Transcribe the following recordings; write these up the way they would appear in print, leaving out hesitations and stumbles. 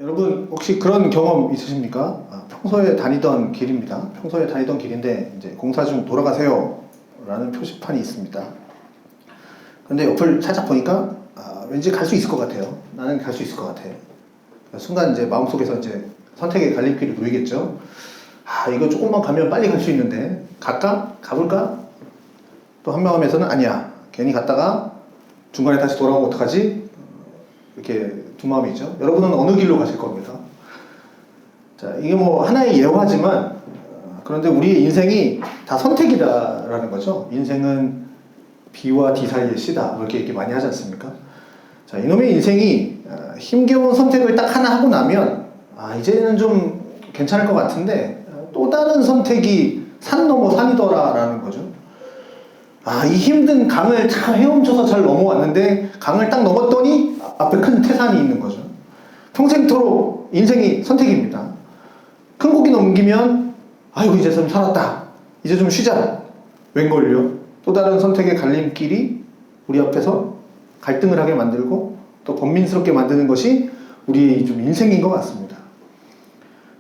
여러분 혹시 그런 경험 있으십니까? 평소에 다니던 길입니다. 평소에 다니던 길인데 이제 공사 중 돌아가세요 라는 표시판이 있습니다. 그런데 옆을 살짝 보니까 왠지 갈 수 있을 것 같아요. 나는 갈 수 있을 것 같아. 순간 이제 마음속에서 이제 선택의 갈림길이 놓이겠죠. 이거 조금만 가면 빨리 갈 수 있는데 갈까? 가볼까? 또 한 마음에서는 아니야. 괜히 갔다가 중간에 다시 돌아오면 어떡하지? 이렇게 두 마음이 있죠. 여러분은 어느 길로 가실 겁니까? 자, 이게 뭐 하나의 예화지만 그런데 우리의 인생이 다 선택이다라는 거죠. 인생은 B와 D 사이의 C다. 이렇게 얘기 많이 하지 않습니까? 자, 이놈의 인생이 힘겨운 선택을 딱 하나 하고 나면 이제는 좀 괜찮을 것 같은데 또 다른 선택이 산 넘어 산이더라라는 거죠. 이 힘든 강을 잘 헤엄쳐서 잘 넘어왔는데 강을 딱 넘었더니 앞에 큰 태산이 있는 거죠. 평생토록 인생이 선택입니다. 큰 고기 넘기면 아이고 이제 좀 살았다. 이제 좀 쉬자. 웬걸요? 또 다른 선택의 갈림길이 우리 앞에서 갈등을 하게 만들고 또 번민스럽게 만드는 것이 우리의 좀 인생인 것 같습니다.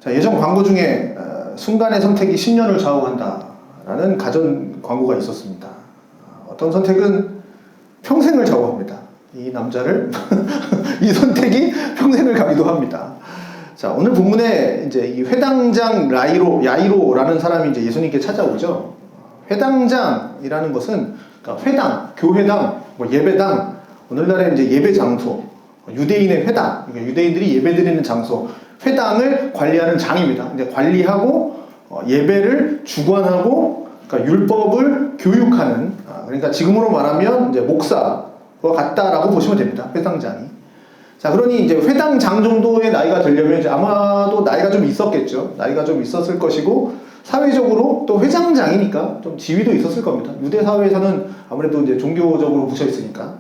자, 예전 광고 중에 순간의 선택이 10년을 좌우한다라는 가전 광고가 있었습니다. 어떤 선택은 평생을 좌우합니다. 이 남자를 이 선택이 평생을 가기도 합니다. 자, 오늘 본문에 이제 이 회당장 야이로라는 사람이 이제 예수님께 찾아오죠. 회당장이라는 것은 그러니까 회당, 교회당, 예배당, 오늘날에 이제 예배 장소, 유대인의 회당, 그러니까 유대인들이 예배드리는 장소, 회당을 관리하는 장입니다. 이제 관리하고 예배를 주관하고 그러니까 율법을 교육하는 그러니까 지금으로 말하면 이제 목사와 같다라고 보시면 됩니다. 회당장이. 자, 그러니 이제 회당장 정도의 나이가 되려면 이제 아마도 나이가 좀 있었겠죠. 나이가 좀 있었을 것이고 사회적으로 또 회장장이니까 좀 지위도 있었을 겁니다. 유대 사회에서는 아무래도 이제 종교적으로 묻혀 있으니까.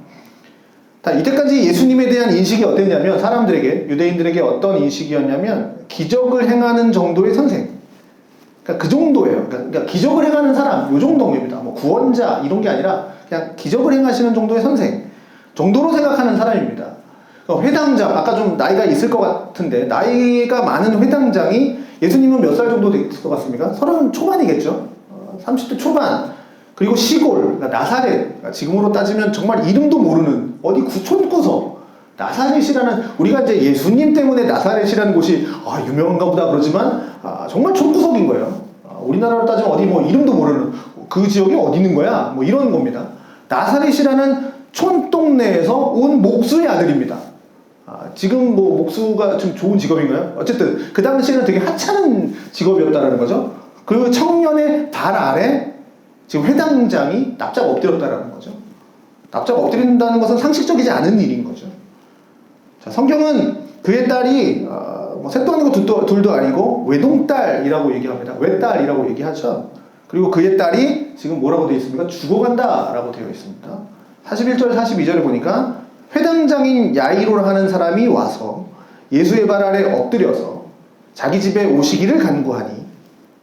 이때까지 예수님에 대한 인식이 어땠냐면 사람들에게 유대인들에게 어떤 인식이었냐면 기적을 행하는 정도의 선생. 그러니까 그 정도예요. 그러니까 기적을 행하는 사람, 요 정도입니다. 뭐 구원자 이런 게 아니라 그냥 기적을 행하시는 정도의 선생 정도로 생각하는 사람입니다. 그러니까 회당장, 아까 좀 나이가 있을 것 같은데 나이가 많은 회당장이 예수님은 몇 살 정도 됐을 것 같습니까? 30 초반이겠죠. 30대 초반. 그리고 시골, 그러니까 나사렛. 그러니까 지금으로 따지면 정말 이름도 모르는 어디 구촌구석. 나사렛이라는 우리가 이제 예수님 때문에 나사렛이라는 곳이 유명한가 보다 그러지만 정말 촌구석인 거예요. 우리나라로 따지면 어디 뭐 이름도 모르는 그 지역이 어디 있는 거야? 뭐 이런 겁니다. 나사렛이라는 촌동네에서 온 목수의 아들입니다. 지금 뭐 목수가 좀 좋은 직업인가요? 어쨌든 그 당시에는 되게 하찮은 직업이었다는 거죠. 그 청년의 발 아래 지금 회당장이 납작 엎드렸다는 거죠. 납작 엎드린다는 것은 상식적이지 않은 일인 거죠. 자, 성경은 그의 딸이 셋도 아니고 둘도 아니고 외동딸이라고 얘기합니다. 외딸이라고 얘기하죠. 그리고 그의 딸이 지금 뭐라고 되어 있습니까? 죽어간다 라고 되어 있습니다. 41절 42절에 보니까 회당장인 야이로라 하는 사람이 와서 예수의 발 아래 엎드려서 자기 집에 오시기를 간구하니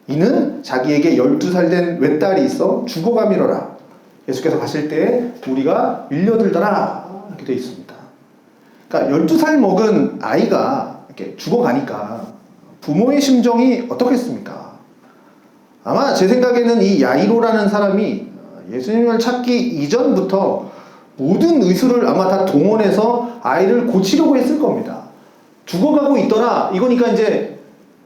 이는 자기에게 12살 된 외딸이 있어 죽어가미러라. 예수께서 가실 때에 우리가 밀려들더라 이렇게 되어 있습니다. 그러니까 12살 먹은 아이가 이렇게 죽어가니까 부모의 심정이 어떻겠습니까? 아마 제 생각에는 이 야이로라는 사람이 예수님을 찾기 이전부터 모든 의술을 아마 다 동원해서 아이를 고치려고 했을 겁니다. 죽어가고 있더라. 이거니까 이제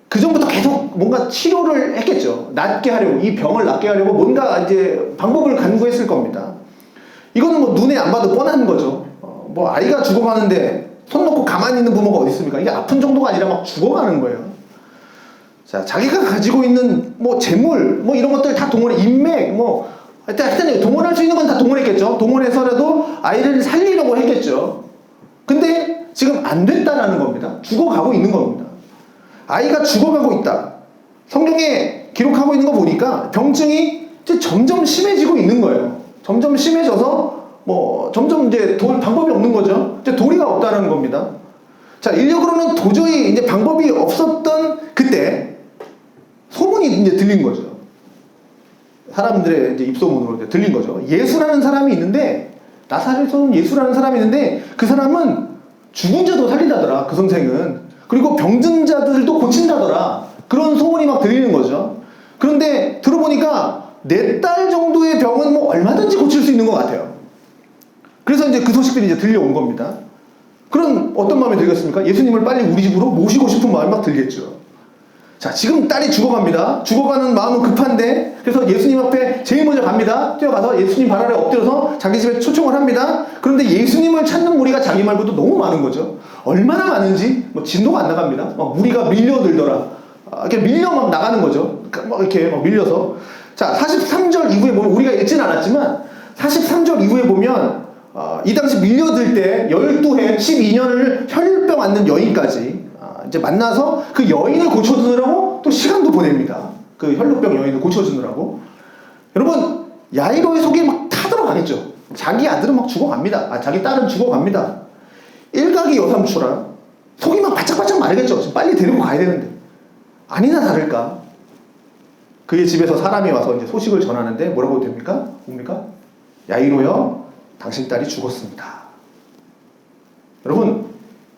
그 전부터 계속 뭔가 치료를 했겠죠. 낫게 하려고, 이 병을 낫게 하려고 뭔가 이제 방법을 간구했을 겁니다. 이거는 뭐 눈에 안 봐도 뻔한 거죠. 뭐 아이가 죽어가는데 손 놓고 가만히 있는 부모가 어디 있습니까? 이게 아픈 정도가 아니라 막 죽어가는 거예요. 자, 자기가 가지고 있는 뭐 재물, 뭐 이런 것들 다 동원해, 인맥, 하여튼 동원할 수 있는 건 다 동원했겠죠. 동원해서라도 아이를 살리려고 했겠죠. 근데 지금 안 됐다라는 겁니다. 죽어가고 있는 겁니다. 아이가 죽어가고 있다. 성경에 기록하고 있는 거 보니까 병증이 이제 점점 심해지고 있는 거예요. 점점 심해져서 점점 이제 방법이 없는 거죠. 이제 도리가 없다는 겁니다. 자, 인력으로는 도저히 이제 방법이 없었던 그때 소문이 이제 들린 거죠. 사람들의 이제 입소문으로 이제 들린 거죠. 예수라는 사람이 있는데 나사렛에 온 예수라는 사람이 있는데 그 사람은 죽은 자도 살린다더라. 그 선생은 그리고 병든 자들도 고친다더라. 그런 소문이 막 들리는 거죠. 그런데 들어보니까 4달 정도의 병은 뭐 얼마든지 고칠 수 있는 것 같아요. 그래서 이제 그 소식들이 이제 들려온 겁니다. 그런 어떤 마음이 들겠습니까? 예수님을 빨리 우리 집으로 모시고 싶은 마음이 막 들겠죠. 자, 지금 딸이 죽어갑니다. 죽어가는 마음은 급한데, 그래서 예수님 앞에 제일 먼저 갑니다. 뛰어가서 예수님 발 아래 엎드려서 자기 집에 초청을 합니다. 그런데 예수님을 찾는 무리가 자기 말고도 너무 많은 거죠. 얼마나 많은지 뭐 진도가 안 나갑니다. 막 무리가 밀려들더라. 이렇게 밀려 막 나가는 거죠. 막 이렇게 막 밀려서. 자, 43절 이후에 보면, 우리가 읽지는 않았지만 43절 이후에 보면 이 당시 밀려들 때 12해 12년을 혈병 앓는 여인까지 이제 만나서 그 여인을 고쳐주느라고 또 시간도 보냅니다. 그 혈루병 여인을 고쳐주느라고. 여러분, 야이로의 속에 막 타들어가겠죠. 자기 아들은 막 죽어갑니다. 자기 딸은 죽어갑니다. 일각이 여삼추라. 속이 막 바짝바짝 마르겠죠. 빨리 데리고 가야 되는데. 아니나 다를까. 그의 집에서 사람이 와서 이제 소식을 전하는데 뭐라고 됩니까? 뭡니까? 야이로여, 당신 딸이 죽었습니다. 여러분,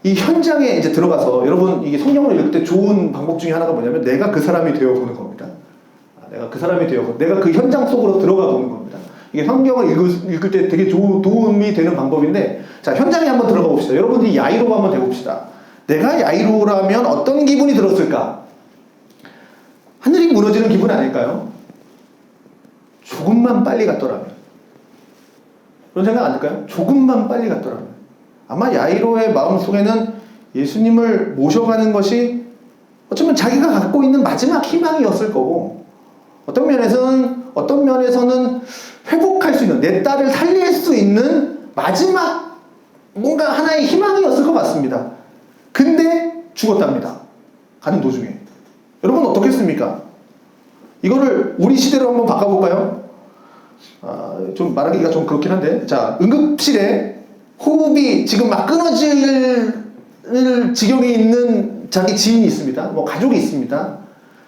이 현장에 이제 들어가서, 여러분, 이게 성경을 읽을 때 좋은 방법 중에 하나가 뭐냐면 내가 그 사람이 되어 보는 겁니다. 내가 그 사람이 되어, 내가 그 현장 속으로 들어가 보는 겁니다. 이게 성경을 읽을 때 되게 도움이 되는 방법인데, 자, 현장에 한번 들어가 봅시다. 여러분들이 야이로가 한번 되봅시다. 내가 야이로라면 어떤 기분이 들었을까? 하늘이 무너지는 기분 아닐까요? 조금만 빨리 갔더라면. 그런 생각 안 들까요? 조금만 빨리 갔더라면. 아마 야이로의 마음속에는 예수님을 모셔가는 것이 어쩌면 자기가 갖고 있는 마지막 희망이었을 거고, 어떤 면에서는 회복할 수 있는, 내 딸을 살릴 수 있는 마지막 뭔가 하나의 희망이었을 것 같습니다. 근데 죽었답니다. 가는 도중에. 여러분 어떻겠습니까? 이거를 우리 시대로 한번 바꿔볼까요? 좀 말하기가 좀 그렇긴 한데, 자, 응급실에 호흡이 지금 막 끊어질 지경에 있는 자기 지인이 있습니다. 뭐 가족이 있습니다.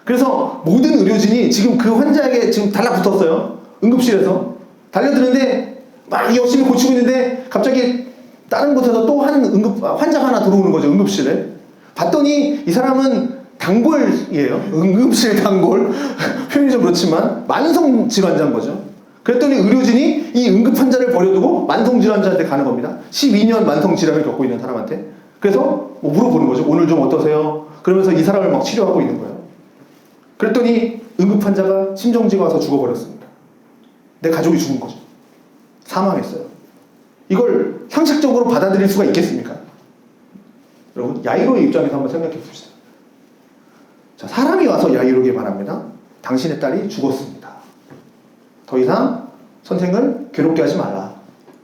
그래서 모든 의료진이 지금 그 환자에게 지금 달라붙었어요. 응급실에서 달려드는데 막 열심히 고치고 있는데 갑자기 다른 곳에서 또 한 환자가 하나 들어오는 거죠. 응급실에. 봤더니 이 사람은 단골이에요. 응급실 단골. 표현이 좀 그렇지만 만성 질환자인 거죠. 그랬더니 의료진이 이 응급 환자를 버려두고 만성질환자한테 가는 겁니다. 12년 만성질환을 겪고 있는 사람한테. 그래서 뭐 물어보는 거죠. 오늘 좀 어떠세요? 그러면서 이 사람을 막 치료하고 있는 거예요. 그랬더니 응급 환자가 심정지가 와서 죽어버렸습니다. 내 가족이 죽은 거죠. 사망했어요. 이걸 상식적으로 받아들일 수가 있겠습니까? 여러분, 야이로의 입장에서 한번 생각해 봅시다. 자, 사람이 와서 야이로에게 말합니다. 당신의 딸이 죽었습니다. 더 이상 선생을 괴롭게 하지 말라.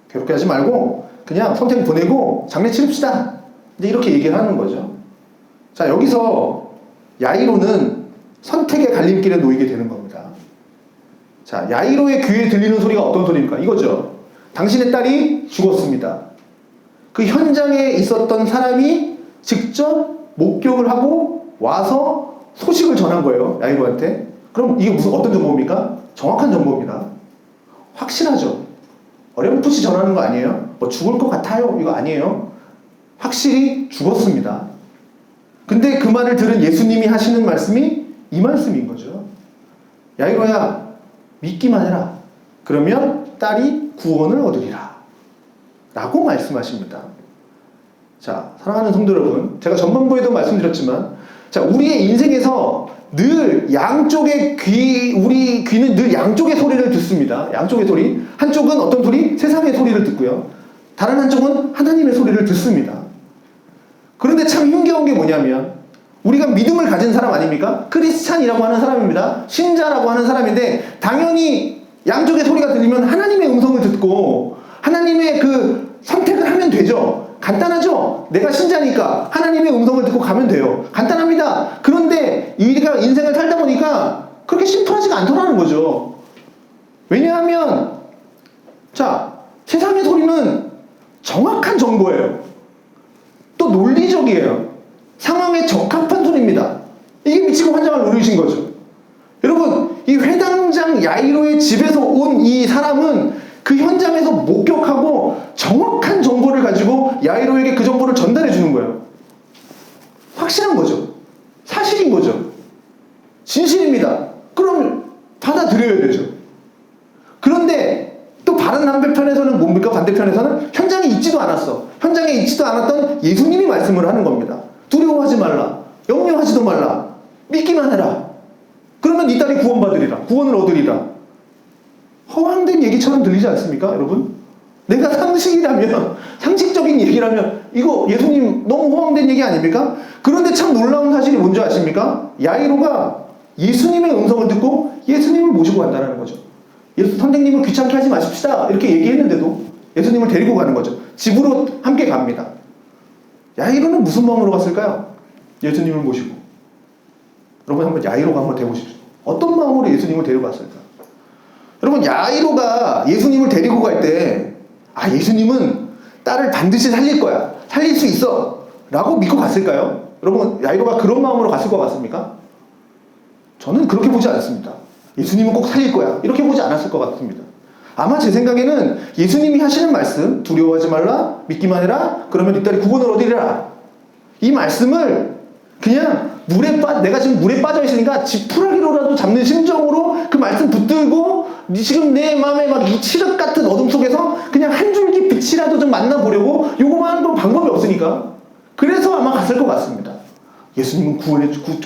괴롭게 하지 말고 그냥 선생 보내고 장례 치릅시다. 이제 이렇게 얘기를 하는 거죠. 자, 여기서 야이로는 선택의 갈림길에 놓이게 되는 겁니다. 자, 야이로의 귀에 들리는 소리가 어떤 소리입니까? 이거죠. 당신의 딸이 죽었습니다. 그 현장에 있었던 사람이 직접 목격을 하고 와서 소식을 전한 거예요. 야이로한테. 그럼 이게 무슨 어떤 정보입니까? 정확한 정보입니다. 확실하죠. 어렴풋이 전하는 거 아니에요? 뭐 죽을 것 같아요. 이거 아니에요. 확실히 죽었습니다. 근데 그 말을 들은 예수님이 하시는 말씀이 이 말씀인 거죠. 야이로야, 믿기만 해라. 그러면 딸이 구원을 얻으리라. 라고 말씀하십니다. 자, 사랑하는 성도 여러분, 제가 전반부에도 말씀드렸지만, 자, 우리의 인생에서 늘 양쪽의 우리 귀는 늘 양쪽의 소리를 듣습니다. 양쪽의 소리. 한쪽은 어떤 소리? 세상의 소리를 듣고요. 다른 한쪽은 하나님의 소리를 듣습니다. 그런데 참 힘겨운 게 뭐냐면, 우리가 믿음을 가진 사람 아닙니까? 크리스찬이라고 하는 사람입니다. 신자라고 하는 사람인데, 당연히 양쪽의 소리가 들리면 하나님의 음성을 듣고 하나님의 그 선택을 하면 되죠. 간단하죠? 내가 신자니까 하나님의 음성을 듣고 가면 돼요. 간단합니다. 그런데 우리가 인생을 살다 보니까 그렇게 심플하지가 않더라는 거죠. 왜냐하면, 자, 세상의 소리는 정확한 정보예요. 또 논리적이에요. 상황에 적합한 소리입니다. 이게 미치고 환장을 노리신 거죠. 여러분, 이 회당장 야이로의 집에서 온 이 사람은 그 현장에서 목격하고 정확한 정보를 가지고 야이로에게 그 정보를 전달해 주는 거예요. 확실한 거죠. 사실인 거죠. 진실입니다. 그럼 받아들여야 되죠. 그런데 또 다른 한편에서는 뭡니까? 반대편에서는 현장에 있지도 않았어. 현장에 있지도 않았던 예수님이 말씀을 하는 겁니다. 두려워하지 말라. 염려하지도 말라. 믿기만 해라. 그러면 네 딸이 구원받으리라. 구원을 얻으리라. 허황된 얘기처럼 들리지 않습니까, 여러분? 내가 상식적인 얘기라면 이거 예수님 너무 허황된 얘기 아닙니까? 그런데 참 놀라운 사실이 뭔지 아십니까? 야이로가 예수님의 음성을 듣고 예수님을 모시고 간다는 거죠. 선생님을 귀찮게 하지 마십시다 이렇게 얘기했는데도 예수님을 데리고 가는 거죠. 집으로 함께 갑니다. 야이로는 무슨 마음으로 갔을까요? 예수님을 모시고. 여러분 한번 야이로가 한번 돼보십시오. 어떤 마음으로 예수님을 데리고 갔을까? 여러분 야이로가 예수님을 데리고 갈 때 예수님은 딸을 반드시 살릴 거야. 살릴 수 있어. 라고 믿고 갔을까요? 여러분 야이로가 그런 마음으로 갔을 것 같습니까? 저는 그렇게 보지 않습니다. 예수님은 꼭 살릴 거야. 이렇게 보지 않았을 것 같습니다. 아마 제 생각에는 예수님이 하시는 말씀, 두려워하지 말라, 믿기만 해라, 그러면 네 딸이 구원을 얻으리라. 이 말씀을 그냥 내가 지금 물에 빠져 있으니까 지푸라기로라도 잡는 심정으로 그 말씀 붙들고 지금 내 마음에 막 이 칠흑 같은 어둠 속에서 그냥 한 줄기 빛이라도 좀 만나보려고 요거만 또 방법이 없으니까 그래서 아마 갔을 것 같습니다. 예수님은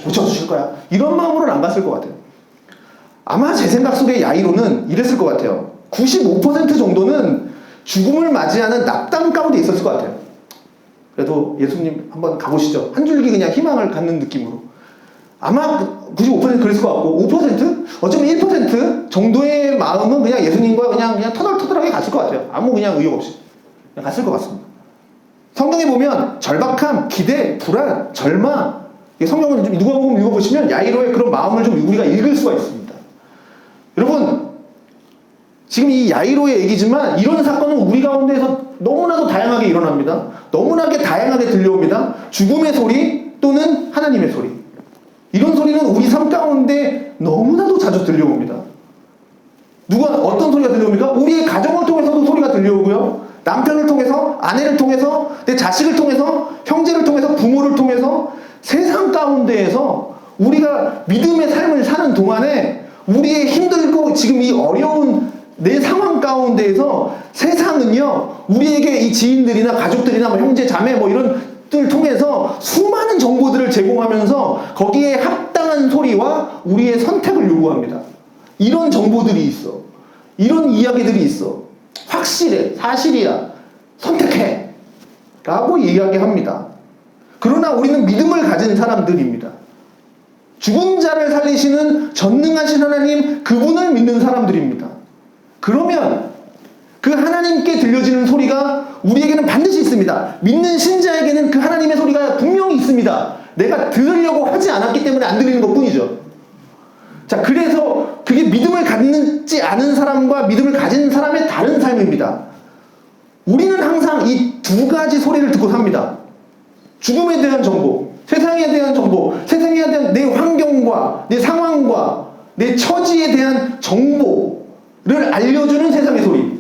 고쳐주실 거야. 이런 마음으로는 안 갔을 것 같아요. 아마 제 생각 속에 야이로는 이랬을 것 같아요. 95% 정도는 죽음을 맞이하는 낙담 가운데 있었을 것 같아요. 그래도 예수님 한번 가보시죠. 한 줄기 그냥 희망을 갖는 느낌으로. 아마 95% 그랬을 것 같고 5%? 어쩌면 1% 정도의 마음은 그냥 예수님과 그냥 터덜터덜하게 갔을 것 같아요. 아무 그냥 의욕 없이. 그냥 갔을 것 같습니다. 성경에 보면 절박함, 기대, 불안, 절망 성경을 좀 누가복음 읽어보시면 야이로의 그런 마음을 좀 우리가 읽을 수가 있습니다. 여러분 지금 이 야이로의 얘기지만 이런 사건은 우리 가운데에서 너무나도 다양하게 일어납니다. 너무나게 다양하게 들려옵니다. 죽음의 소리 또는 하나님의 소리. 이런 소리는 우리 삶 가운데 너무나도 자주 들려옵니다. 어떤 소리가 들려옵니까? 우리의 가정을 통해서도 소리가 들려오고요. 남편을 통해서, 아내를 통해서, 내 자식을 통해서, 형제를 통해서, 부모를 통해서 세상 가운데에서 우리가 믿음의 삶을 사는 동안에 우리의 힘들고 지금 이 어려운 내 상황 가운데에서 세상은요 우리에게 이 지인들이나 가족들이나 형제 자매 이런 들 통해서 수많은 정보들을 제공하면서 거기에 합당한 소리와 우리의 선택을 요구합니다. 이런 정보들이 있어. 이런 이야기들이 있어. 확실해. 사실이야. 선택해. 라고 이야기합니다. 그러나 우리는 믿음을 가진 사람들입니다. 죽은 자를 살리시는 전능하신 하나님 그분을 믿는 사람들입니다. 그러면 그 하나님께 들려지는 소리가 우리에게는 반드시 있습니다. 믿는 신자에게는 그 하나님의 소리가 분명히 있습니다. 내가 들으려고 하지 않았기 때문에 안 들리는 것 뿐이죠. 자, 그래서 그게 믿음을 갖지 않은 사람과 믿음을 가진 사람의 다른 삶입니다. 우리는 항상 이 두 가지 소리를 듣고 삽니다. 죽음에 대한 정보, 세상에 대한 정보, 세상에 대한 내 환경과 내 상황과 내 처지에 대한 정보를 알려주는 세상의 소리.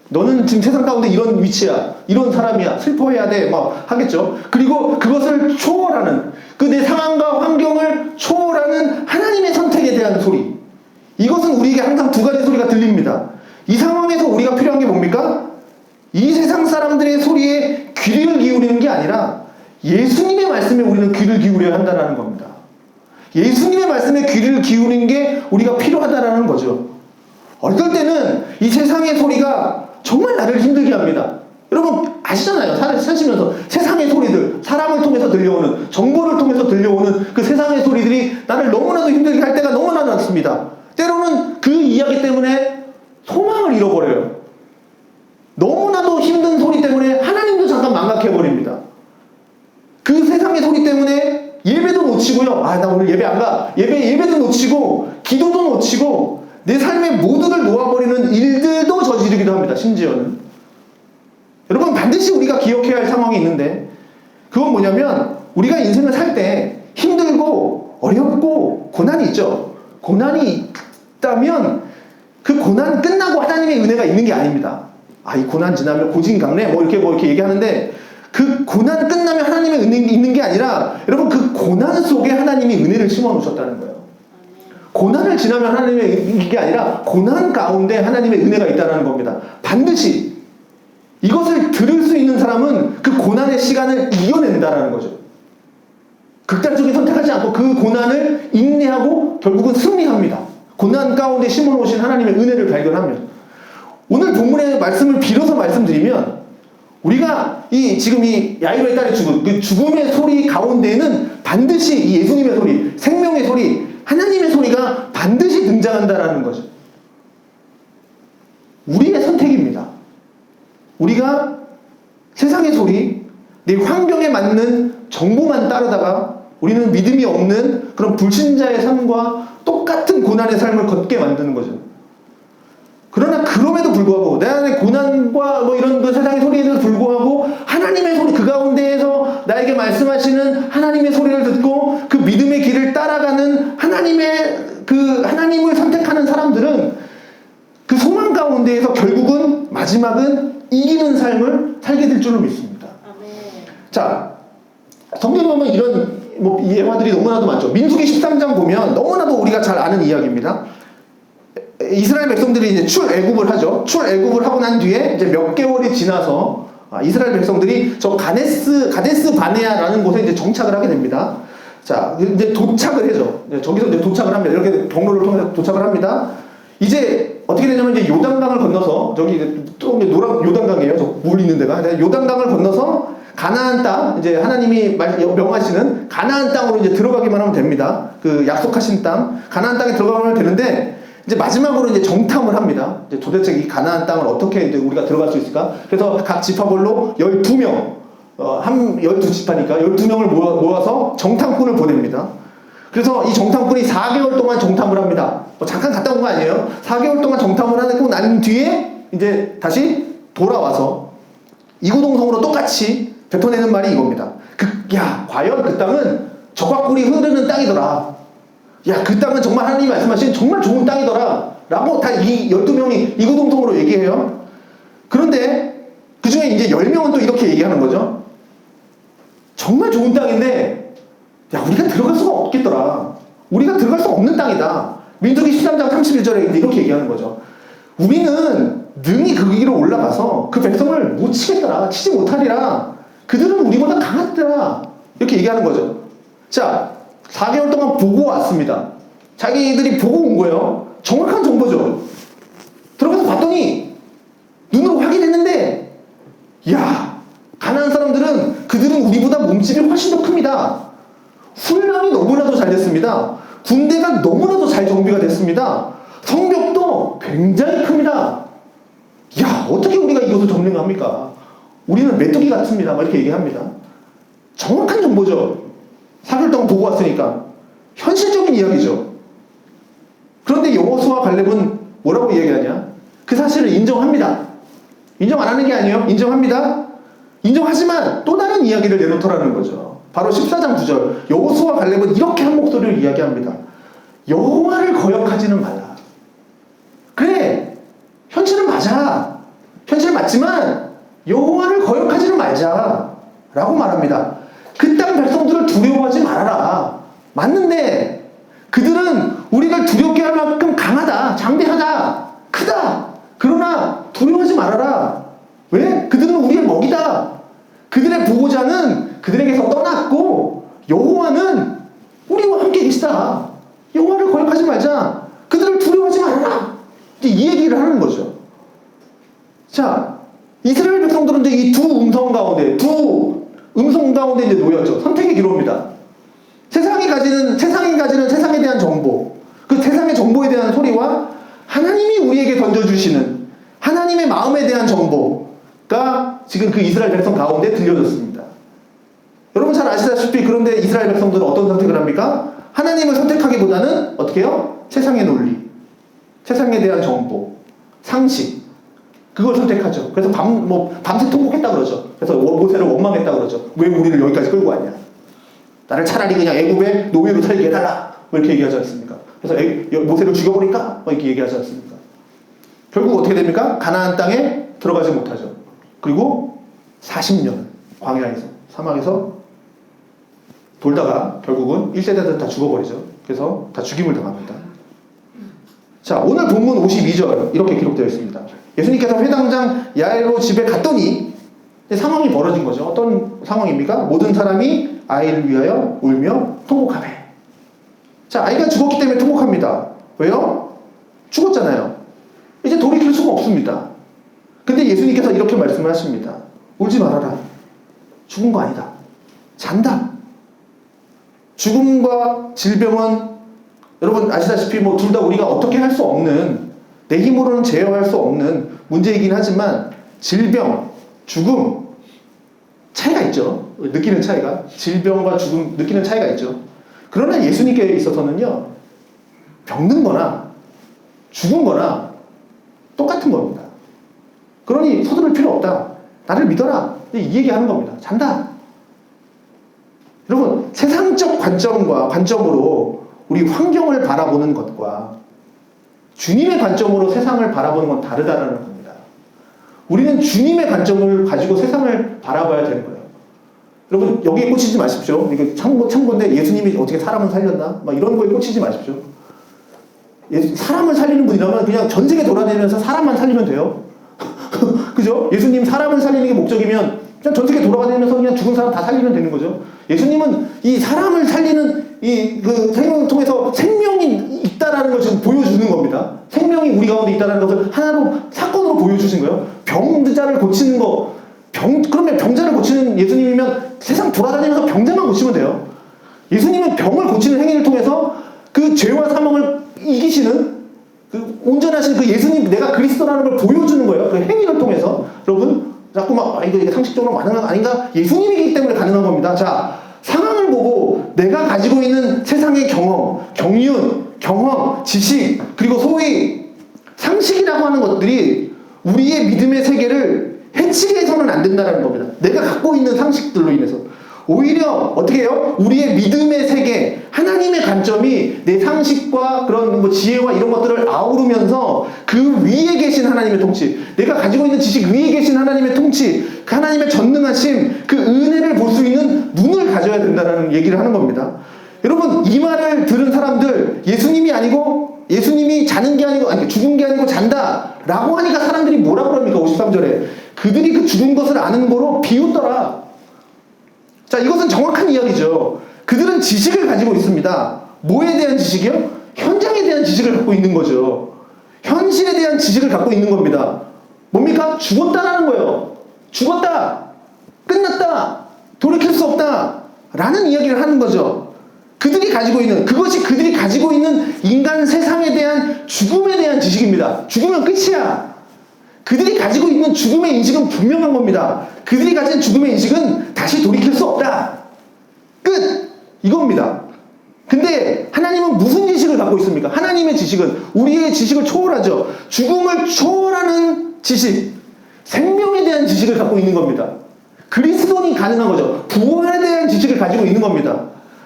너는 지금 세상 가운데 이런 위치야, 이런 사람이야, 슬퍼해야 돼, 하겠죠. 그리고 그것을 초월하는, 그 내 상황과 환경을 초월하는 하나님의 선택에 대한 소리. 이것은 우리에게 항상 두 가지 소리가 들립니다. 이 상황에서 우리가 필요한 게 뭡니까? 이 세상 사람들의 소리에 귀를 기울이는 게 아니라 예수님의 말씀에 우리는 귀를 기울여야 한다는 겁니다. 예수님의 말씀에 귀를 기울이는 게 우리가 필요하다는 거죠. 어떨 때는 이 세상의 소리가 정말 나를 힘들게 합니다. 여러분 아시잖아요. 사시면서 세상의 소리들, 사람을 통해서 들려오는, 정보를 통해서 들려오는 그 세상의 소리들이 나를 너무나도 힘들게 할 때가 너무나 많습니다. 때로는 그 이야기 때문에 소망을 잃어버려요. 너무나도 힘든 소리 때문에 하나님도 잠깐 망각해버립니다. 그 세상의 소리 때문에 예배도 놓치고요. 나 오늘 예배 안 가. 예배도 놓치고, 기도도 놓치고, 내 삶의 모두를 놓아버리는 일들도 저지르기도 합니다. 심지어는. 여러분 반드시 우리가 기억해야 할 상황이 있는데 그건 뭐냐면 우리가 인생을 살 때 힘들고 어렵고 고난이 있죠. 고난이 있다면 그 고난 끝나고 하나님의 은혜가 있는 게 아닙니다. 이 고난 지나면 고진강래 이렇게 얘기하는데 그 고난 끝나면 하나님의 은혜 있는 게 아니라 여러분 그 고난 속에 하나님이 은혜를 심어 놓으셨다는 거예요. 고난을 지나면 하나님의 이게 아니라 고난 가운데 하나님의 은혜가 있다는 겁니다. 반드시 이것을 들을 수 있는 사람은 그 고난의 시간을 이겨낸다라는 거죠. 극단적인 선택하지 않고 그 고난을 인내하고 결국은 승리합니다. 고난 가운데 심어놓으신 하나님의 은혜를 발견하면 오늘 본문의 말씀을 빌어서 말씀드리면 우리가 지금 이 야이로의 딸의 죽음, 그 죽음의 소리 가운데에는 반드시 이 예수님의 소리, 생명의 소리, 하나님의 소리가 반드시 등장한다라는 거죠. 우리의 선택입니다. 우리가 세상의 소리, 내 환경에 맞는 정보만 따르다가 우리는 믿음이 없는 그런 불신자의 삶과 똑같은 고난의 삶을 걷게 만드는 거죠. 그러나 그럼에도 불구하고 내 안에 고난과 이런 그 세상의 소리에도 불구하고 하나님의 소리 그 가운데에서 나에게 말씀하시는 하나님의 소리를 듣고 그 믿음의 길을 따라가는 하나님을 선택하는 사람들은 그 소망 가운데에서 결국은 마지막은 이기는 삶을 살게 될 줄로 믿습니다. 자, 성경에 보면 이런 예화들이 너무나도 많죠. 민수기 13장 보면 너무나도 우리가 잘 아는 이야기입니다. 이스라엘 백성들이 이제 출애굽을 하죠. 출애굽을 하고 난 뒤에 이제 몇 개월이 지나서 이스라엘 백성들이 저 가데스 바네아라는 곳에 이제 정착을 하게 됩니다. 자, 이제 도착을 해죠. 저기서 이제 도착을 합니다. 이렇게 경로를 통해서 도착을 합니다. 이제 어떻게 되냐면 이제 요단강을 건너서 저기 또 노란 요단강이에요. 저 물 있는 데가 요단강을 건너서 가나안 땅, 이제 하나님이 명하시는 가나안 땅으로 이제 들어가기만 하면 됩니다. 그 약속하신 땅, 가나안 땅에 들어가면 되는데, 이제 마지막으로 이제 정탐을 합니다. 이제 도대체 이 가나안 땅을 어떻게 이제 우리가 들어갈 수 있을까? 그래서 각 지파별로 12명, 12지파니까 12명을 모아서 정탐꾼을 보냅니다. 그래서 이 정탐꾼이 4개월 동안 정탐을 합니다. 잠깐 갔다 온 거 아니에요? 4개월 동안 정탐을 하고 난 뒤에 이제 다시 돌아와서 이구동성으로 똑같이 뱉어내는 말이 이겁니다. 과연 그 땅은 적과꿀이 흐르는 땅이더라. 야, 그 땅은 정말 하나님이 말씀하신 정말 좋은 땅이더라. 라고 다 이 12명이 이구동성으로 얘기해요. 그런데 그 중에 이제 10명은 또 이렇게 얘기하는 거죠. 정말 좋은 땅인데, 야, 우리가 들어갈 수가 없겠더라. 우리가 들어갈 수 없는 땅이다. 민수기 13장 31절에 이렇게 얘기하는 거죠. 우리는 능히 그 위로 올라가서 그 백성을 못 치겠더라. 치지 못하리라. 그들은 우리보다 강하더라. 이렇게 얘기하는 거죠. 자, 4개월 동안 보고 왔습니다. 자기들이 보고 온 거예요. 정확한 정보죠. 들어가서 봤더니 눈으로 확인했는데, 야, 가나안 사람들은 그들은 우리보다 몸집이 훨씬 더 큽니다. 훈련이 너무나도 잘 됐습니다. 군대가 너무나도 잘 정비가 됐습니다. 성벽도 굉장히 큽니다. 야, 어떻게 우리가 이것을 점령합니까? 우리는 메뚜기 같습니다. 막 이렇게 얘기합니다. 정확한 정보죠. 4개월 동안 보고 왔으니까. 현실적인 이야기죠. 그런데 여호수아와 갈렙은 뭐라고 이야기하냐? 그 사실을 인정합니다. 인정 안 하는 게 아니에요. 인정합니다. 인정하지만 또 다른 이야기를 내놓더라는 거죠. 바로 14장 9절. 여호수아와 갈렙은 이렇게 한 목소리를 이야기합니다. 여호와를 거역하지는 말라. 그래, 현실은 맞아. 현실은 맞지만 여호와를 거역하지는 말자 라고 말합니다. 그 땅 백성들을 두려워하지 말아라. 맞는데 그들은 우리를 두렵게 할 만큼 강하다, 장대하다, 크다. 그러나 두려워하지 말아라. 왜? 그들은 우리의 먹이다. 그들의 보호자는 그들에게서 떠났고 여호와는 우리와 함께 계시다. 여호와를 거역하지 말자. 그들을 두려워하지 말아라. 이 얘기를 하는 거죠. 자, 이스라엘 백성들은 이제 이 두 음성 가운데 이제 놓였죠. 선택의 기로입니다. 세상이 가지는 세상에 대한 정보, 그 세상의 정보에 대한 소리와 하나님이 우리에게 던져주시는 하나님의 마음에 대한 정보가 지금 그 이스라엘 백성 가운데 들려졌습니다. 여러분 잘 아시다시피 그런데 이스라엘 백성들은 어떤 선택을 합니까? 하나님을 선택하기보다는 어떻게 해요? 세상의 논리, 세상에 대한 정보, 상식, 그걸 선택하죠. 그래서 밤새 통곡했다 그러죠. 그래서 모세를 원망했다 그러죠. 왜 우리를 여기까지 끌고 왔냐? 나를 차라리 그냥 애굽의 노예로 살게 해달라. 이렇게 얘기하지 않습니까? 그래서 모세를 죽여버릴까? 이렇게 얘기하지 않습니까? 결국 어떻게 됩니까? 가나안 땅에 들어가지 못하죠. 그리고 40년 광야에서, 사막에서 돌다가 결국은 1세대들 다 죽어버리죠. 그래서 다 죽임을 당합니다. 자, 오늘 본문 52절 이렇게 기록되어 있습니다. 예수님께서 회당장 야이로 집에 갔더니 상황이 벌어진 거죠. 어떤 상황입니까? 모든 사람이 아이를 위하여 울며 통곡하매. 자, 아이가 죽었기 때문에 통곡합니다. 왜요? 죽었잖아요. 이제 돌이킬 수가 없습니다. 근데 예수님께서 이렇게 말씀을 하십니다. 울지 말아라. 죽은 거 아니다. 잔다. 죽음과 질병은 여러분 아시다시피 뭐 둘 다 우리가 어떻게 할 수 없는, 내 힘으로는 제어할 수 없는 문제이긴 하지만 질병, 죽음 차이가 있죠. 느끼는 차이가. 질병과 죽음 느끼는 차이가 있죠. 그러나 예수님께 있어서는요, 병든 거나 죽은 거나 똑같은 겁니다. 그러니 서두를 필요 없다. 나를 믿어라. 이 얘기하는 겁니다. 잔다. 여러분, 세상적 관점으로 우리 환경을 바라보는 것과 주님의 관점으로 세상을 바라보는 건 다르다는 겁니다. 우리는 주님의 관점을 가지고 세상을 바라봐야 되는 거예요. 여러분, 여기에 꽂히지 마십시오. 이거 참고인데 예수님이 어떻게 사람을 살렸나? 막 이런 거에 꽂히지 마십시오. 사람을 살리는 분이라면 그냥 전 세계 돌아다니면서 사람만 살리면 돼요. 그죠? 예수님 사람을 살리는 게 목적이면 그냥 전 세계 돌아다니면서 그냥 죽은 사람 다 살리면 되는 거죠. 예수님은 이 사람을 살리는 그 생명을 통해서 생명이 있다라는 걸 지금 보여주는 겁니다. 생명이 우리 가운데 있다라는 것을 하나로 사건으로 보여주신 거예요. 병자를 고치는 거, 그러면 병자를 고치는 예수님이면 세상 돌아다니면서 병자만 고치면 돼요. 예수님은 병을 고치는 행위를 통해서 그 죄와 사망을 이기시는 그 온전하신 그 예수님, 내가 그리스도라는 걸 보여주는 거예요. 그 행위를 통해서. 여러분, 자꾸 막 이거 상식적으로 가능한 거 아닌가? 예수님이기 때문에 가능한 겁니다. 자, 상황을 보고 내가 가지고 있는 세상의 경험, 경륜, 경험, 지식, 그리고 소위 상식이라고 하는 것들이 우리의 믿음의 세계를 해치게 해서는 안 된다는 겁니다. 내가 갖고 있는 상식들로 인해서. 오히려 어떻게 해요? 우리의 믿음의 세계, 하나님의 관점이 내 상식과 그런 뭐 지혜와 이런 것들을 아우르면서 그 위에 계신 하나님의 통치, 내가 가지고 있는 지식 위에 계신 하나님의 통치, 그 하나님의 전능하심, 그 은혜를 볼 수 있는 눈을 가져야 된다는 얘기를 하는 겁니다. 여러분, 이 말을 들은 사람들, 예수님이 아니고, 예수님이 자는 게 아니고, 아니, 죽은 게 아니고 잔다 라고 하니까 사람들이 뭐라 그럽니까? 53절에 그들이 그 죽은 것을 아는 거로 비웃더라. 자, 이것은 정확한 이야기죠. 그들은 지식을 가지고 있습니다. 뭐에 대한 지식이요? 현장에 대한 지식을 갖고 있는 거죠. 현실에 대한 지식을 갖고 있는 겁니다. 뭡니까? 죽었다라는 거예요. 죽었다. 끝났다. 돌이킬 수 없다. 라는 이야기를 하는 거죠. 그들이 가지고 있는, 그것이 그들이 가지고 있는 인간 세상에 대한 죽음에 대한 지식입니다. 죽으면 끝이야. 그들이 가지고 있는 죽음의 인식은 분명한 겁니다. 그들이 가진 죽음의 인식은 다시 돌이킬 수 없다. 끝! 이겁니다. 근데 하나님은 무슨 지식을 갖고 있습니까? 하나님의 지식은 우리의 지식을 초월하죠. 죽음을 초월하는 지식, 생명에 대한 지식을 갖고 있는 겁니다. 그리스도니 가능한 거죠. 부활에 대한 지식을 가지고 있는 겁니다.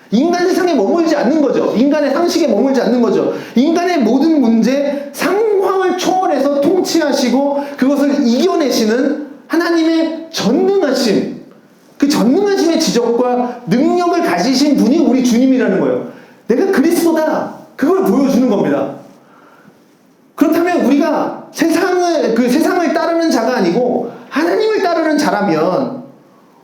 인간 세상에 머물지 않는 거죠. 인간의 상식에 머물지 않는 거죠. 인간의 모든 문제, 상황을 초월해서 통치하시고 그것을 이겨내시는 하나님의 전능하심, 그 전능하심의 지적과 능력을 가지신 분이 우리 주님이라는 거예요. 내가 그리스도다. 그걸 보여주는 겁니다. 그렇다면 우리가 세상을 따르는 자가 아니고 하나님을 따르는 자라면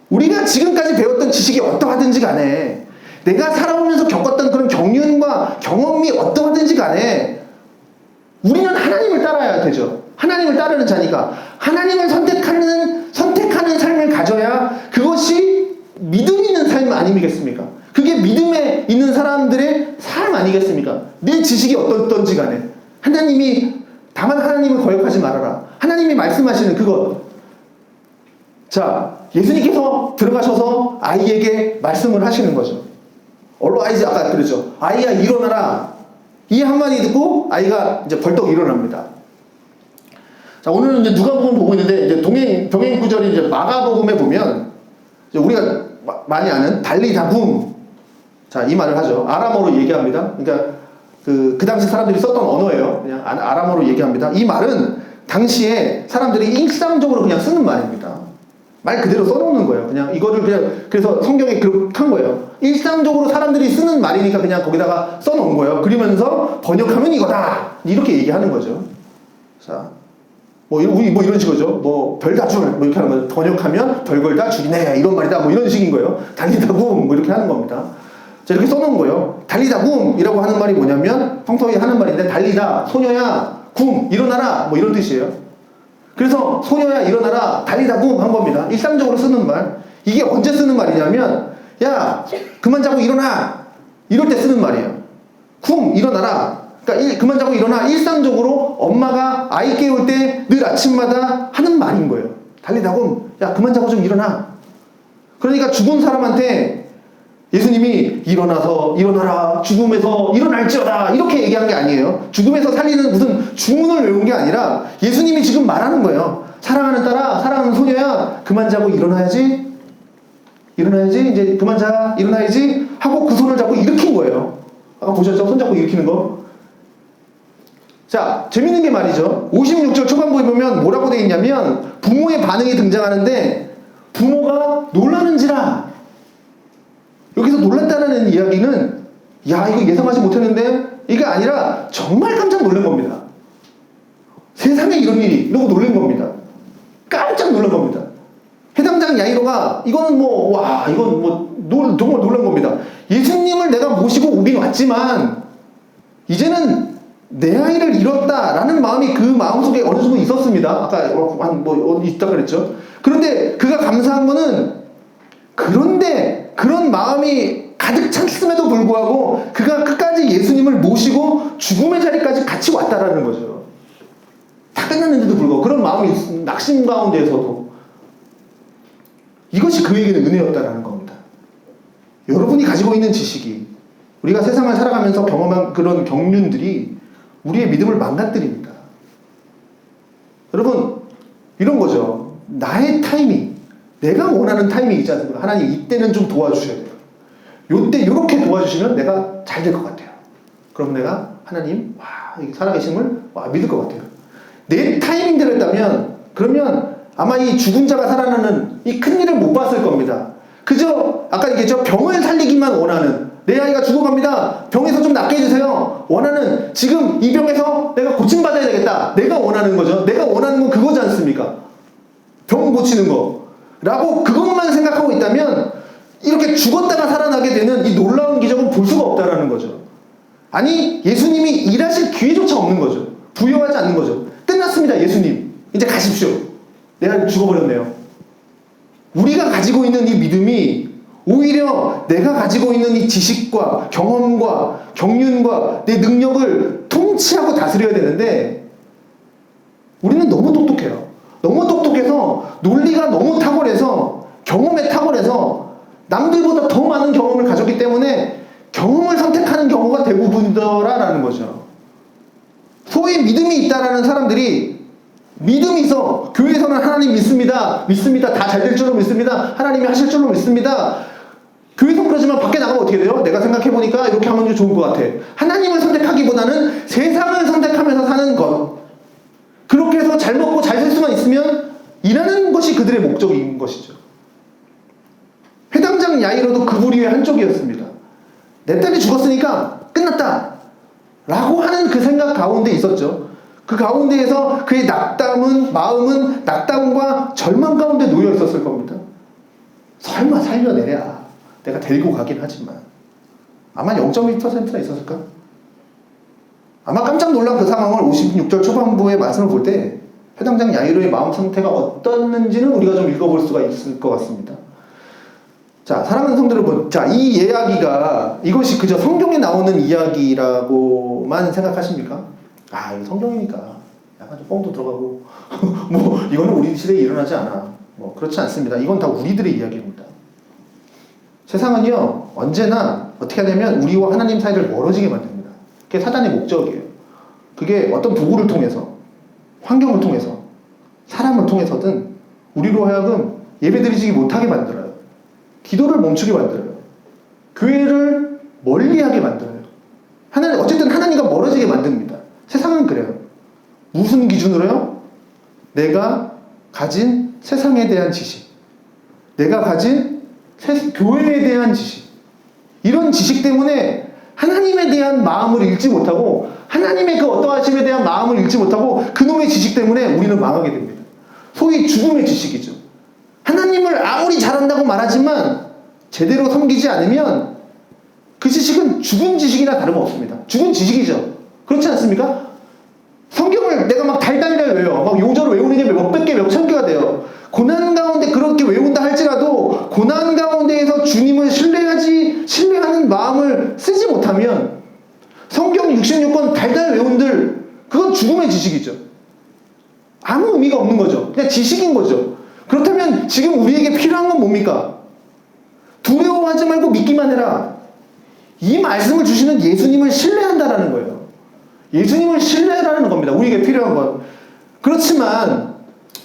우리가 지금까지 배웠던 지식이 어떠하든지 간에, 내가 살아오면서 겪었던 그런 경륜과 경험이 어떠하든지 간에 우리는 하나님을 따라야 되죠. 하나님을 따르는 자니까 하나님을 선택하는 삶을 가져야 그것이 믿음 있는 삶 아니겠습니까? 그게 믿음에 있는 사람들의 삶 아니겠습니까? 내 지식이 어떻든지 간에 다만 하나님을 거역하지 말아라. 하나님이 말씀하시는 그것. 자, 예수님께서 들어가셔서 아이에게 말씀을 하시는 거죠. 아이지 아까 그랬죠. 아이야 일어나라. 이 한마디 듣고 아이가 이제 벌떡 일어납니다. 자, 오늘은 이제 누가복음 보고 있는데 이제 병행 구절이 이제 마가복음에 보면 이제 우리가 많이 아는 달리다붐. 자, 이 말을 하죠. 아람어로 얘기합니다. 그러니까 그 당시 사람들이 썼던 언어예요. 그냥 아람어로 얘기합니다. 이 말은 당시에 사람들이 일상적으로 그냥 쓰는 말입니다. 말 그대로 써놓는 거예요. 그냥 이거를 그냥 그래서 성경에 그렇게 한 거예요. 일상적으로 사람들이 쓰는 말이니까 그냥 거기다가 써놓은 거예요. 그러면서 번역하면 이거다 이렇게 얘기하는 거죠. 자, 뭐 이런 식이죠. 뭐 별 다 줄 뭐 이렇게 하는 거죠. 번역하면 별걸 다 줄이네 이런 말이다. 뭐 이런 식인 거예요. 달리다굼 뭐 이렇게 하는 겁니다. 자, 이렇게 써놓은 거예요. 달리다굼이라고 하는 말이 뭐냐면 평소에 하는 말인데 달리다 소녀야 굼 일어나라 뭐 이런 뜻이에요. 그래서 소녀야 일어나라 달리다굼 한 겁니다. 일상적으로 쓰는 말. 이게 언제 쓰는 말이냐면 야 그만 자고 일어나 이럴 때 쓰는 말이에요. 굼 일어나라. 그러니까 그만 자고 일어나. 일상적으로 엄마가 아이 깨울 때 늘 아침마다 하는 말인 거예요. 달리다굼 야 그만 자고 좀 일어나. 그러니까 죽은 사람한테 예수님이 일어나서 일어나라 죽음에서 일어날지어다 이렇게 얘기한 게 아니에요. 죽음에서 살리는 무슨 주문을 외운 게 아니라 예수님이 지금 말하는 거예요. 사랑하는 딸아 사랑하는 소녀야 그만 자고 일어나야지 이제 그만 자 일어나야지 하고 그 손을 잡고 일으킨 거예요. 아까 보셨죠? 손 잡고 일으키는 거. 자, 재밌는 게 말이죠. 56절 초반부에 보면 뭐라고 되어 있냐면 부모의 반응이 등장하는데 부모가 놀라는지라. 여기서 놀랐다는 이야기는 야 이거 예상하지 못했는데 이게 아니라 정말 깜짝 놀란 겁니다. 세상에 이런 일이 이러고 놀란 겁니다. 깜짝 놀란 겁니다. 해당장 야이로가 이거는 정말 놀란 겁니다. 예수님을 내가 모시고 오긴 왔지만 이제는 내 아이를 잃었다라는 마음이 그 마음속에 어느 정도 있었습니다. 아까 있다 그랬죠. 그런데 그가 감사한 거는 그런데 그런 마음이 가득 찼음에도 불구하고 그가 끝까지 예수님을 모시고 죽음의 자리까지 같이 왔다라는 거죠. 다 끝났는데도 불구하고 그런 마음이 낙심 가운데에서도 이것이 그에게는 은혜였다라는 겁니다. 여러분이 가지고 있는 지식이 우리가 세상을 살아가면서 경험한 그런 경륜들이 우리의 믿음을 망가뜨립니다. 여러분 이런 거죠. 나의 타이밍 내가 원하는 타이밍 있지 않습니까? 하나님 이때는 좀 도와주셔야 돼요. 요때 이렇게 도와주시면 내가 잘 될 것 같아요. 그럼 내가 하나님 살아계심을 믿을 것 같아요. 내 타이밍대로 했다면 그러면 아마 이 죽은 자가 살아나는 이 큰일을 못 봤을 겁니다. 그저 아까 얘기했죠. 병을 살리기만 원하는 내 아이가 죽어갑니다. 병에서 좀 낫게 해주세요. 원하는 지금 이 병에서 내가 고침받아야 되겠다. 내가 원하는 거죠. 내가 원하는 건 그거지 않습니까? 병 고치는 거 라고 그것만 생각하고 있다면 이렇게 죽었다가 살아나게 되는 이 놀라운 기적은 볼 수가 없다라는 거죠. 아니 예수님이 일하실 기회조차 없는 거죠. 부여하지 않는 거죠. 끝났습니다. 예수님 이제 가십시오. 내가 죽어버렸네요. 우리가 가지고 있는 이 믿음이 오히려 내가 가지고 있는 이 지식과 경험과 경륜과 내 능력을 통치하고 다스려야 되는데 우리는 너무 똑똑해요. 너무 똑똑해서 논리가 너무 탁월해서 경험에 탁월해서 남들보다 더 많은 경험을 가졌기 때문에 경험을 선택하는 경우가 대부분이더라라는 거죠. 소위 믿음이 있다라는 사람들이 믿음이 있어. 교회에서는 하나님 믿습니다. 다 잘 될 줄로 믿습니다. 하나님이 하실 줄로 믿습니다. 교회에서 그러지만 밖에 나가면 어떻게 돼요? 내가 생각해보니까 이렇게 하면 좋을 것 같아. 하나님을 선택하기보다는 세상을 선택하면서 사는 것. 그렇게 해서 잘 먹고 잘 살 수만 있으면 일하는 것이 그들의 목적인 것이죠. 회당장 야이로도 그 부류의 한쪽이었습니다. 내 딸이 죽었으니까 끝났다 라고 하는 그 생각 가운데 있었죠. 그 가운데에서 그의 마음은 낙담과 절망 가운데 놓여 있었을 겁니다. 설마 살려내랴. 내가 데리고 가긴 하지만 아마 0.1%나 있었을까? 아마 깜짝 놀란 그 상황을 56절 초반부의 말씀을 볼 때 회당장 야이로의 마음 상태가 어떻는지는 우리가 좀 읽어볼 수가 있을 것 같습니다. 자, 사랑하는 성도 여러분, 자, 이 이야기가 이것이 그저 성경에 나오는 이야기라고만 생각하십니까? 이거 성경이니까 약간 좀 뻥도 들어가고 뭐 이거는 우리 시대에 일어나지 않아. 뭐 그렇지 않습니다. 이건 다 우리들의 이야기입니다. 세상은요 언제나 어떻게 하냐면 우리와 하나님 사이를 멀어지게 만듭니다. 그게 사단의 목적이에요. 그게 어떤 도구를 통해서, 환경을 통해서, 사람을 통해서든 우리로 하여금 예배드리지 못하게 만들어요. 기도를 멈추게 만들어요. 교회를 멀리하게 만들어요. 어쨌든 하나님과 멀어지게 만듭니다. 세상은 그래요. 무슨 기준으로요? 내가 가진 세상에 대한 지식, 내가 가진 교회에 대한 지식, 이런 지식 때문에 하나님에 대한 마음을 잃지 못하고 하나님의 그 어떠하심에 대한 마음을 잃지 못하고 그놈의 지식 때문에 우리는 망하게 됩니다. 소위 죽음의 지식이죠. 하나님을 아무리 잘한다고 말하지만 제대로 섬기지 않으면 그 지식은 죽은 지식이나 다름없습니다. 죽은 지식이죠. 그렇지 않습니까? 성경을 내가 막 달달달 외워. 막 요절을 외우는 게 몇백 개, 몇천 개가 돼요. 고난 가운데 그렇게 외운다 할지라도 고난 가운데에서 주님을 신뢰하는 마음을 쓰지 못하면 성경 66권 달달 외운들, 그건 죽음의 지식이죠. 아무 의미가 없는 거죠. 그냥 지식인 거죠. 그렇다면 지금 우리에게 필요한 건 뭡니까? 두려워하지 말고 믿기만 해라. 이 말씀을 주시는 예수님을 신뢰한다라는 거예요. 예수님을 신뢰하라는 겁니다. 우리에게 필요한 건. 그렇지만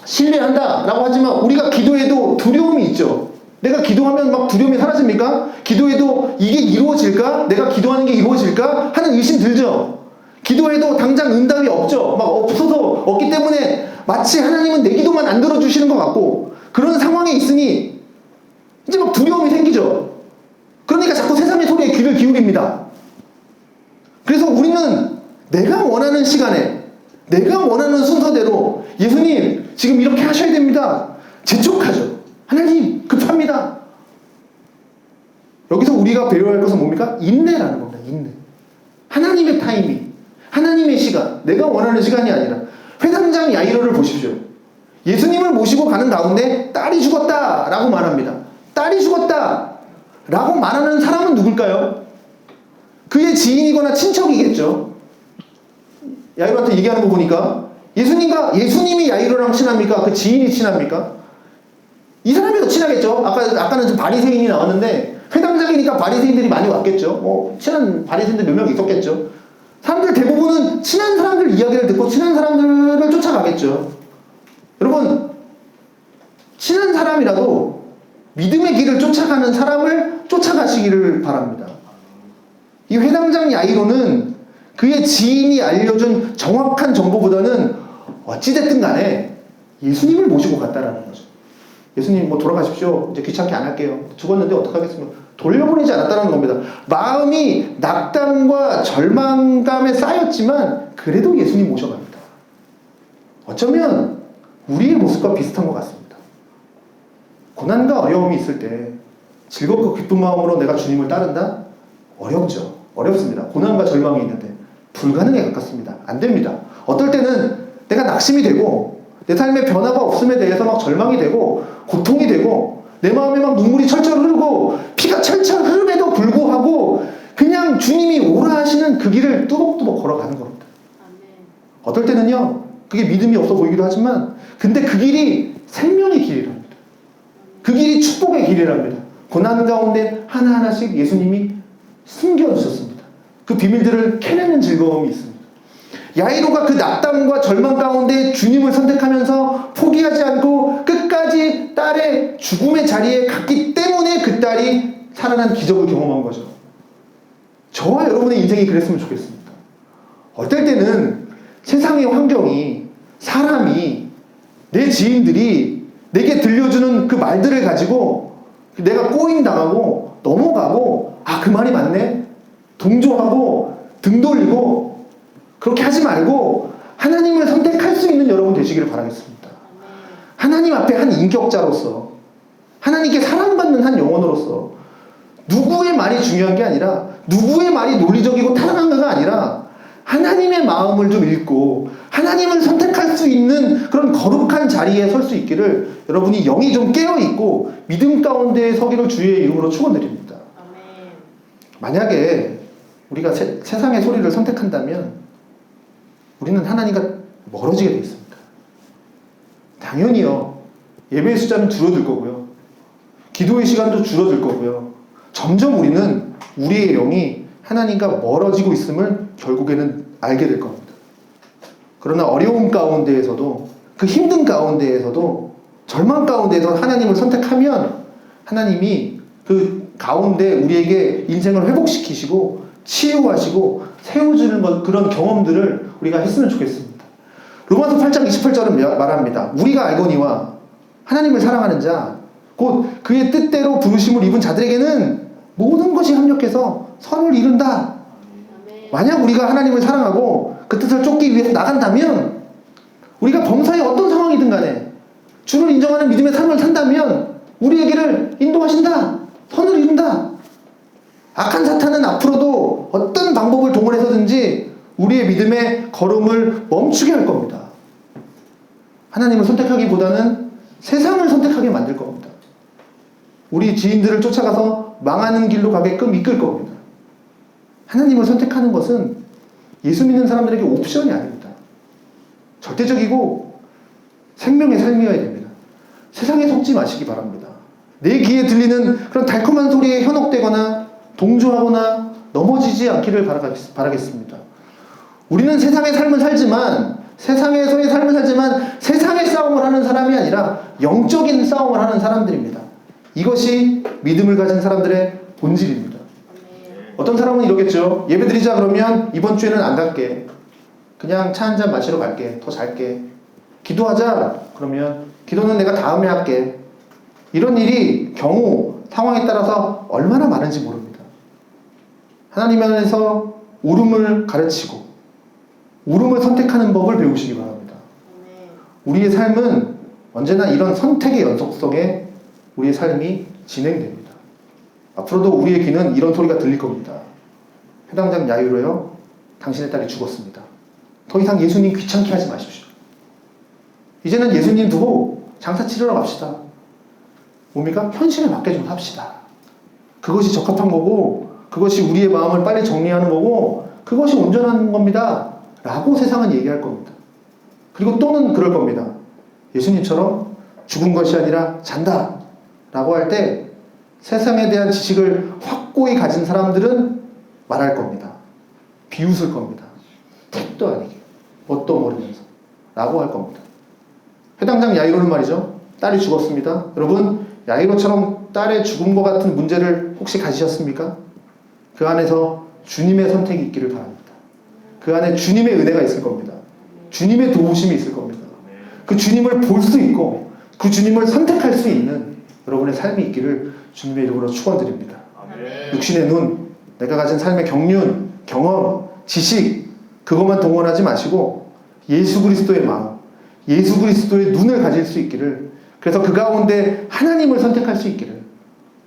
신뢰한다라고 하지만 우리가 기도해도 두려움이 있죠. 내가 기도하면 막 두려움이 사라집니까? 기도해도 이게 이루어질까? 내가 기도하는 게 이루어질까? 하는 의심 들죠. 기도해도 당장 응답이 없죠. 막 없기 때문에 마치 하나님은 내 기도만 안 들어주시는 것 같고 그런 상황에 있으니 이제 막 두려움이 생기죠. 그러니까 자꾸 세상의 소리에 귀를 기울입니다. 그래서 우리는 내가 원하는 시간에 내가 원하는 순서대로 예수님 지금 이렇게 하셔야 됩니다. 재촉하죠. 하나님 급합니다. 여기서 우리가 배워야 할 것은 뭡니까? 인내라는 겁니다. 인내. 하나님의 타이밍, 하나님의 시간, 내가 원하는 시간이 아니라. 회당장 야이로를 보십시오. 예수님을 모시고 가는 가운데 딸이 죽었다라고 말합니다. 딸이 죽었다라고 말하는 사람은 누굴까요? 그의 지인이거나 친척이겠죠. 야이로한테 얘기하는 거 보니까 예수님이 야이로랑 친합니까? 그 지인이 친합니까? 이 사람이 더 친하겠죠. 아까는 좀 바리새인이 나왔는데 회당장이니까 바리새인들이 많이 왔겠죠. 친한 바리새인들 몇 명 있었겠죠. 사람들 대부분은 친한 사람들 이야기를 듣고 친한 사람들을 쫓아가겠죠. 여러분, 친한 사람이라도 믿음의 길을 쫓아가는 사람을 쫓아가시기를 바랍니다. 이 회당장 야이로는 그의 지인이 알려준 정확한 정보보다는 어찌됐든 간에 예수님을 모시고 갔다라는 거죠. 예수님 돌아가십시오. 이제 귀찮게 안 할게요. 죽었는데 어떡하겠습니까? 돌려보내지 않았다는 겁니다. 마음이 낙담과 절망감에 쌓였지만 그래도 예수님 모셔갑니다. 어쩌면 우리의 모습과 비슷한 것 같습니다. 고난과 어려움이 있을 때 즐겁고 기쁜 마음으로 내가 주님을 따른다? 어렵죠. 어렵습니다. 고난과 절망이 있는데 불가능에 가깝습니다. 안 됩니다. 어떨 때는 내가 낙심이 되고 내 삶의 변화가 없음에 대해서 막 절망이 되고 고통이 되고 내 마음에 막 눈물이 철철 흐르고 피가 철철 흐름에도 불구하고 그냥 주님이 오라 하시는 그 길을 뚜벅뚜벅 걸어가는 겁니다. 어떨 때는요 그게 믿음이 없어 보이기도 하지만 근데 그 길이 생명의 길이랍니다. 그 길이 축복의 길이랍니다. 고난 가운데 하나하나씩 예수님이 숨겨주셨습니다. 그 비밀들을 캐내는 즐거움이 있습니다. 야이로가 그 낙담과 절망 가운데 주님을 선택하면서 포기하지 않고 끝까지 딸의 죽음의 자리에 갔기 때문에 그 딸이 살아난 기적을 경험한 거죠. 저와 여러분의 인생이 그랬으면 좋겠습니다. 어떨 때는 세상의 환경이, 사람이, 내 지인들이 내게 들려주는 그 말들을 가지고 내가 꼬임당하고 넘어가고 그 말이 맞네? 동조하고 등 돌리고 그렇게 하지 말고 하나님을 선택할 수 있는 여러분 되시기를 바라겠습니다. 하나님 앞에 한 인격자로서 하나님께 사랑받는 한 영혼으로서 누구의 말이 중요한 게 아니라 누구의 말이 논리적이고 타당한가가 아니라 하나님의 마음을 좀 읽고 하나님을 선택할 수 있는 그런 거룩한 자리에 설 수 있기를 여러분이 영이 좀 깨어있고 믿음 가운데 서기를 주의 이름으로 축원드립니다. 만약에 우리가 세상의 소리를 선택한다면 우리는 하나님과 멀어지게 되어 있습니다. 당연히요. 예배의 숫자는 줄어들 거고요. 기도의 시간도 줄어들 거고요. 점점 우리는 우리의 영이 하나님과 멀어지고 있음을 결국에는 알게 될 겁니다. 그러나 어려움 가운데에서도 그 힘든 가운데에서도 절망 가운데에서 하나님을 선택하면 하나님이 그 가운데 우리에게 인생을 회복시키시고 치유하시고 세워주는 그런 경험들을 우리가 했으면 좋겠습니다. 로마서 8장 28절은 말합니다. 우리가 알거니와 하나님을 사랑하는 자 곧 그의 뜻대로 부르심을 입은 자들에게는 모든 것이 합력해서 선을 이룬다. 만약 우리가 하나님을 사랑하고 그 뜻을 쫓기 위해서 나간다면, 우리가 범사의 어떤 상황이든 간에 주를 인정하는 믿음의 삶을 산다면 우리에게를 인도하신다. 선을 이룬다. 악한 사탄은 앞으로도 어떤 방법을 동원해서든지 우리의 믿음의 걸음을 멈추게 할 겁니다. 하나님을 선택하기보다는 세상을 선택하게 만들 겁니다. 우리 지인들을 쫓아가서 망하는 길로 가게끔 이끌 겁니다. 하나님을 선택하는 것은 예수 믿는 사람들에게 옵션이 아닙니다. 절대적이고 생명의 삶이어야 됩니다. 세상에 속지 마시기 바랍니다. 내 귀에 들리는 그런 달콤한 소리에 현혹되거나 동조하거나 넘어지지 않기를 바라겠습니다. 우리는 세상의 삶을 살지만, 세상에서의 삶을 살지만 세상의 싸움을 하는 사람이 아니라 영적인 싸움을 하는 사람들입니다. 이것이 믿음을 가진 사람들의 본질입니다. 어떤 사람은 이러겠죠. 예배드리자 그러면 이번 주에는 안 갈게. 그냥 차 한잔 마시러 갈게. 더 잘게. 기도하자 그러면 기도는 내가 다음에 할게. 이런 일이 경우 상황에 따라서 얼마나 많은지 모릅니다. 하나님 안에서 옳음을 가르치고 옳음을 선택하는 법을 배우시기 바랍니다. 우리의 삶은 언제나 이런 선택의 연속 속에 우리의 삶이 진행됩니다. 앞으로도 우리의 귀는 이런 소리가 들릴 겁니다. 해당장 야이로요, 당신의 딸이 죽었습니다. 더 이상 예수님 귀찮게 하지 마십시오. 이제는 예수님 두고 장사 치르러 갑시다. 뭡니까? 현실에 맞게 좀 합시다. 그것이 적합한 거고, 그것이 우리의 마음을 빨리 정리하는 거고, 그것이 온전한 겁니다. 라고 세상은 얘기할 겁니다. 그리고 또는 그럴 겁니다. 예수님처럼 죽은 것이 아니라 잔다 라고 할 때 세상에 대한 지식을 확고히 가진 사람들은 말할 겁니다. 비웃을 겁니다. 택도 아니게, 뭣도 모르면서 라고 할 겁니다. 해당장 야이로는 말이죠. 딸이 죽었습니다. 여러분, 야이로처럼 딸의 죽음과 같은 문제를 혹시 가지셨습니까? 그 안에서 주님의 선택이 있기를 바랍니다. 그 안에 주님의 은혜가 있을 겁니다. 주님의 도우심이 있을 겁니다. 그 주님을 볼 수 있고 그 주님을 선택할 수 있는 여러분의 삶이 있기를 주님의 이름으로 축원드립니다. 육신의 눈, 내가 가진 삶의 경륜, 경험, 지식, 그것만 동원하지 마시고 예수 그리스도의 마음, 예수 그리스도의 눈을 가질 수 있기를, 그래서 그 가운데 하나님을 선택할 수 있기를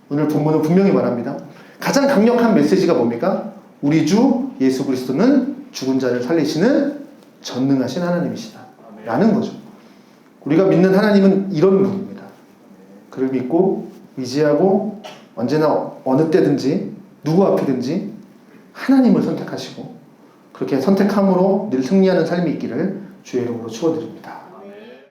오늘 본문은 분명히 말합니다. 가장 강력한 메시지가 뭡니까? 우리 주 예수 그리스도는 죽은 자를 살리시는 전능하신 하나님이시다 라는 거죠. 우리가 믿는 하나님은 이런 분입니다. 그를 믿고 의지하고 언제나 어느 때든지 누구 앞이든지 하나님을 선택하시고 그렇게 선택함으로 늘 승리하는 삶이 있기를 주의 이름으로 축원드립니다.